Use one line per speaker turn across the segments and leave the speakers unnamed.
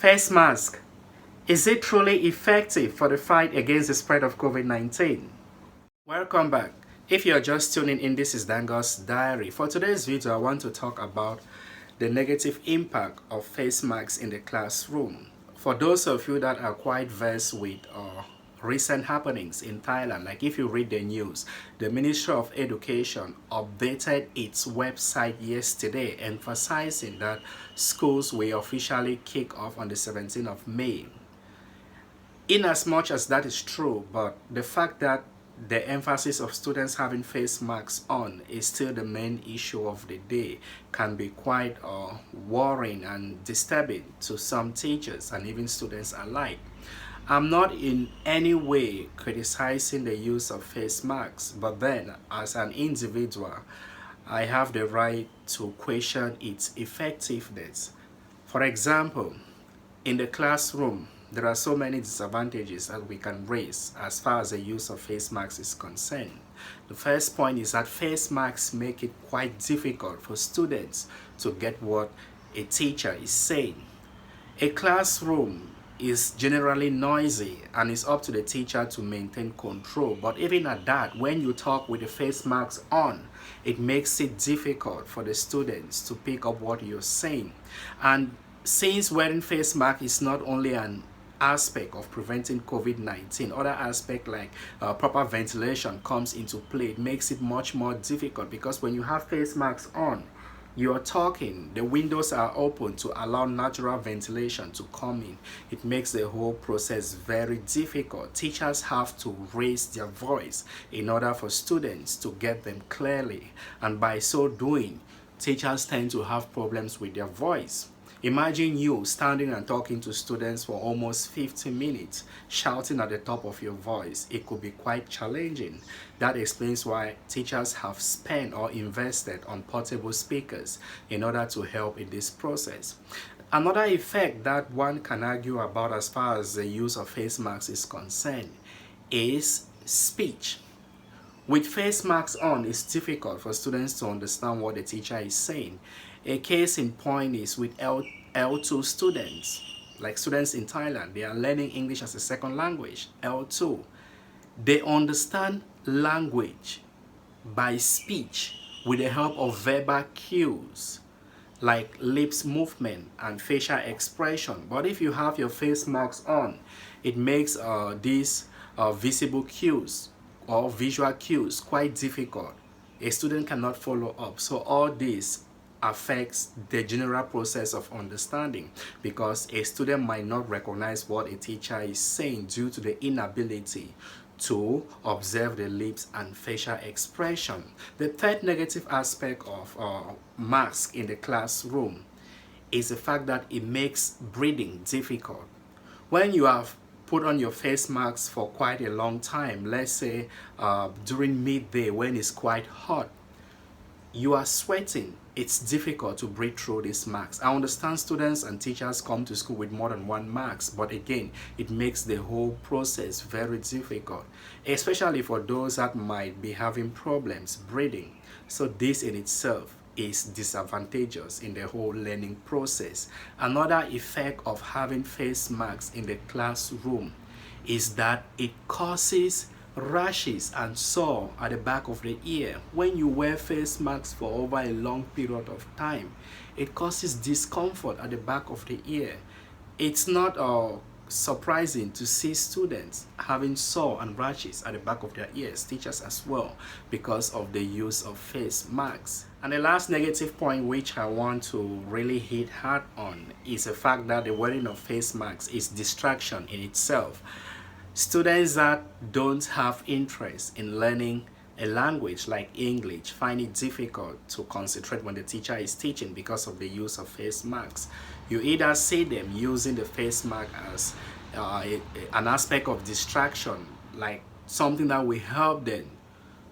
Face mask. Is it truly effective for the fight against the spread of COVID-19? Welcome back. If you're just tuning in, this is Dango's Diary. For today's video, I want to talk about the negative impact of face masks in the classroom. For those of you that are quite versed with recent happenings in Thailand, like if you read the news, the Ministry of Education updated its website yesterday, emphasizing that schools will officially kick off on the 17th of May. In as much as that is true, but the fact that the emphasis of students having face masks on is still the main issue of the day can be quite worrying and disturbing to some teachers and even students alike. I'm not in any way criticizing the use of face masks, but then as an individual, I have the right to question its effectiveness. For example, in the classroom, there are so many disadvantages that we can raise as far as the use of face masks is concerned. The first point is that face masks make it quite difficult for students to get what a teacher is saying. A classroom is generally noisy and it's up to the teacher to maintain control, but even at that, when you talk with the face mask on, it makes it difficult for the students to pick up what you're saying. And since wearing face mask is not only an aspect of preventing COVID-19, other aspect like proper ventilation comes into play. It makes it much more difficult because when you have face masks on, you're talking, the windows are open to allow natural ventilation to come in. It makes the whole process very difficult. Teachers have to raise their voice in order for students to get them clearly, and by so doing, teachers tend to have problems with their voice. Imagine you standing and talking to students for almost 50 minutes, shouting at the top of your voice. It could be quite challenging. That explains why teachers have spent or invested on portable speakers in order to help in this process. Another effect that one can argue about as far as the use of face masks is concerned is speech. With face masks on, it's difficult for students to understand what the teacher is saying. A case in point is with L2 students, like students in Thailand. They are learning English as a second language, L2. They understand language by speech with the help of verbal cues like lips movement and facial expression. But if you have your face masks on, it makes these visible cues or visual cues quite difficult. A student cannot follow up. So all this affects the general process of understanding because a student might not recognize what a teacher is saying due to the inability to observe the lips and facial expression. The third negative aspect of mask in the classroom is the fact that it makes breathing difficult. When you have put on your face mask for quite a long time, let's say during midday when it's quite hot, you are sweating, it's difficult to breathe through this mask. I understand students and teachers come to school with more than one mask, but again, it makes the whole process very difficult, especially for those that might be having problems breathing. So this in itself is disadvantageous in the whole learning process. Another effect of having face masks in the classroom is that it causes rashes and sore at the back of the ear. When you wear face masks for over a long period of time, it causes discomfort at the back of the ear. It's not surprising to see students having sore and rashes at the back of their ears, teachers as well, because of the use of face masks. And the last negative point which I want to really hit hard on is the fact that the wearing of face masks is distraction in itself. Students that don't have interest in learning a language like English find it difficult to concentrate when the teacher is teaching because of the use of face masks. You either see them using the face mask as an aspect of distraction, like something that will help them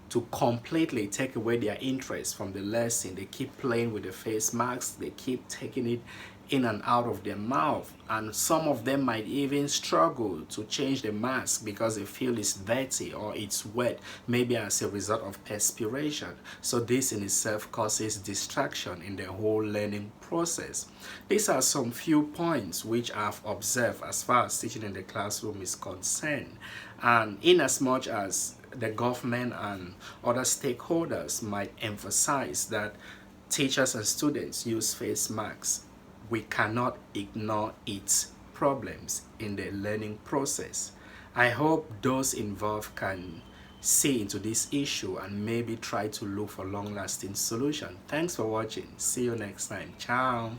to completely take away their interest from the lesson. They keep playing with the face masks, they keep taking it in and out of their mouth, and some of them might even struggle to change the mask because they feel it's dirty or it's wet, maybe as a result of perspiration. So this in itself causes distraction in the whole learning process. These are some few points which I've observed as far as teaching in the classroom is concerned, and in as much as the government and other stakeholders might emphasize that teachers and students use face masks, we cannot ignore its problems in the learning process. I hope those involved can see into this issue and maybe try to look for long-lasting solution. Thanks for watching. See you next time. Ciao.